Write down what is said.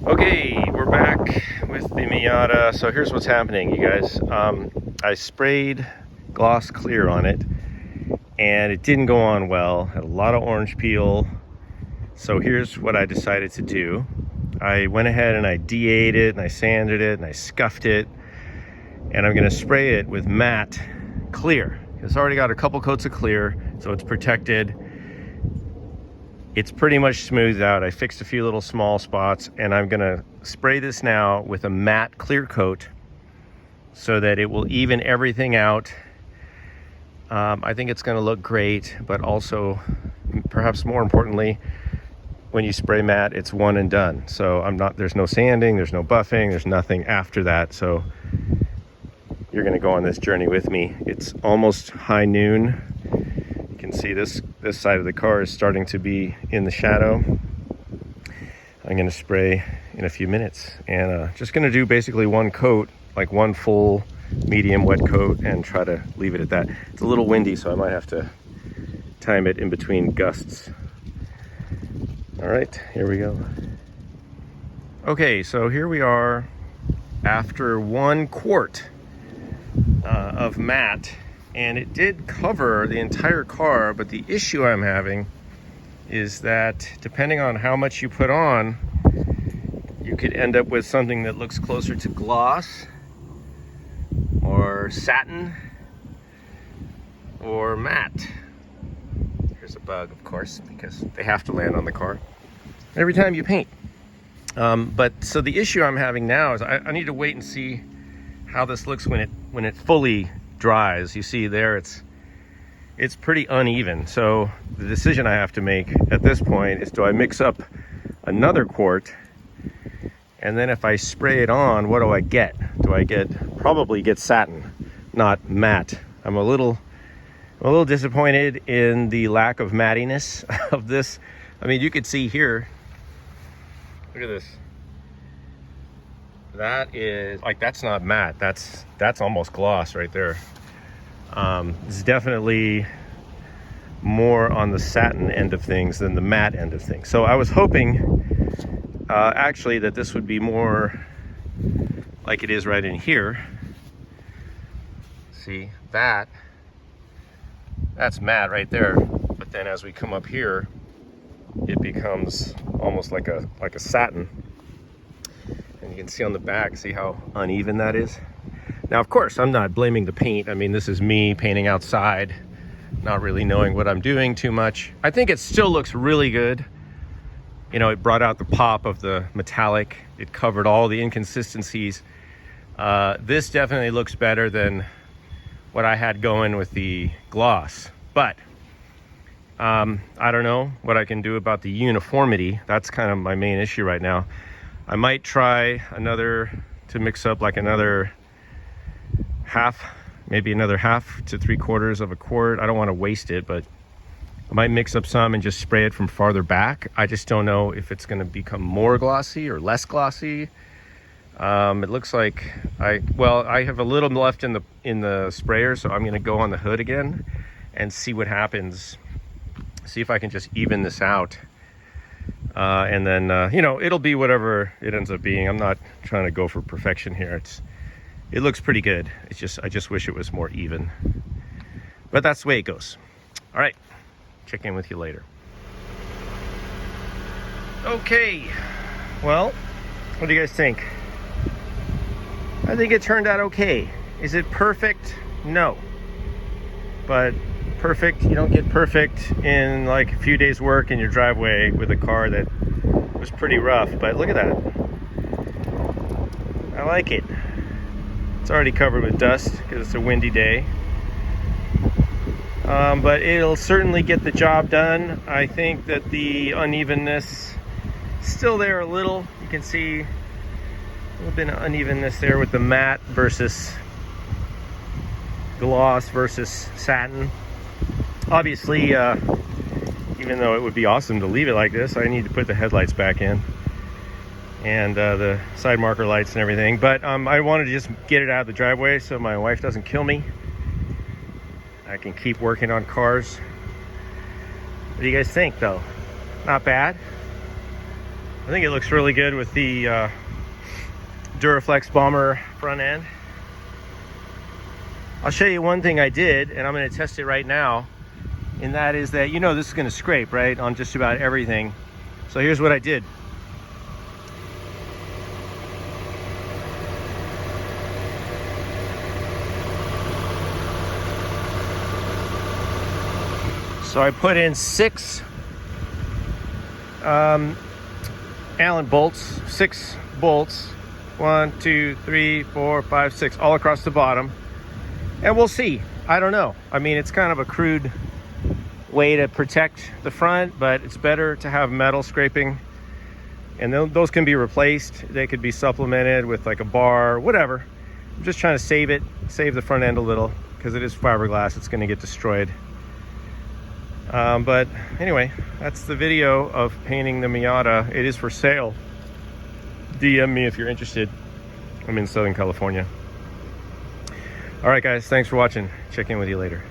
Okay, we're back with the Miata. So here's what's happening, you guys. I sprayed gloss clear on it and it didn't go on well. Had a lot of orange peel. So here's what I decided to do. I went ahead and I de-aired it and I sanded it and I scuffed it, and I'm gonna spray it with matte clear. It's already got a couple coats of clear, so it's protected. It's pretty much smoothed out. I fixed a few little small spots, and I'm gonna spray this now with a matte clear coat so that it will even everything out. I think it's gonna look great, but also, perhaps more importantly, when you spray matte, it's one and done. So there's no sanding, there's no buffing, there's nothing after that. So you're gonna go on this journey with me. It's almost high noon. You can see this side of the car is starting to be in the shadow. I'm gonna spray in a few minutes, and just gonna do basically one coat, like one full medium wet coat, and try to leave it at that. It's a little windy, so I might have to time it in between gusts. All right, here we go. Okay, so here we are after 1 quart of matte, and it did cover the entire car, but the issue I'm having is that depending on how much you put on, you could end up with something that looks closer to gloss or satin or matte. Here's a bug, of course, because they have to land on the car every time you paint. So the issue I'm having now is I need to wait and see how this looks when it fully dries. You see there, it's pretty uneven. So the decision I have to make at this point is, do I mix up another quart, and then if I spray it on, what do I get? Do I probably get satin, not matte? I'm a little disappointed in the lack of mattiness of this. I mean, you could see here, look at this. That is, like, that's not matte. That's almost gloss right there. It's definitely more on the satin end of things than the matte end of things. So I was hoping, actually, that this would be more like it is right in here. See, that's matte right there. But then as we come up here, it becomes almost like a satin. And you can see on the back, see how uneven that is? Now, of course, I'm not blaming the paint. I mean, this is me painting outside, not really knowing what I'm doing too much. I think it still looks really good. You know, it brought out the pop of the metallic. It covered all the inconsistencies. This definitely looks better than what I had going with the gloss. But I don't know what I can do about the uniformity. That's kind of my main issue right now. I might try to mix up like another half, maybe another 1/2 to 3/4 of a quart. I don't want to waste it, but I might mix up some and just spray it from farther back. I just don't know if it's going to become more glossy or less glossy. It looks like I have a little left in the sprayer, so I'm going to go on the hood again and see what happens. See if I can just even this out. And then, it'll be whatever it ends up being. I'm not trying to go for perfection here. It looks pretty good. I just wish it was more even. But that's the way it goes. All right, check in with you later. Okay, well, what do you guys think? I think it turned out okay. Is it perfect? No. But perfect, you don't get perfect in like a few days work in your driveway with a car that was pretty rough. But look at that. I like it. It's already covered with dust because it's a windy day. But it'll certainly get the job done. I think that the unevenness is still there a little. You can see a little bit of unevenness there with the matte versus gloss versus satin. Obviously, even though it would be awesome to leave it like this, I need to put the headlights back in and the side marker lights and everything. But I wanted to just get it out of the driveway so my wife doesn't kill me. I can keep working on cars. What do you guys think, though? Not bad. I think it looks really good with the Duraflex Bomber front end. I'll show you one thing I did, and I'm going to test it right now, and that is that, you know, this is going to scrape, right, on just about everything. So here's what I did. So I put in 6 Allen bolts, 6 bolts, 1, 2, 3, 4, 5, 6, all across the bottom. And we'll see. I don't know. I mean, it's kind of a crude way to protect the front, but it's better to have metal scraping. And those can be replaced. They could be supplemented with like a bar, whatever. I'm just trying to save the front end a little, because it is fiberglass. It's going to get destroyed. But anyway, that's the video of painting the Miata. It is for sale. DM me if you're interested. I'm in Southern California. All right, guys, thanks for watching. Check in with you later.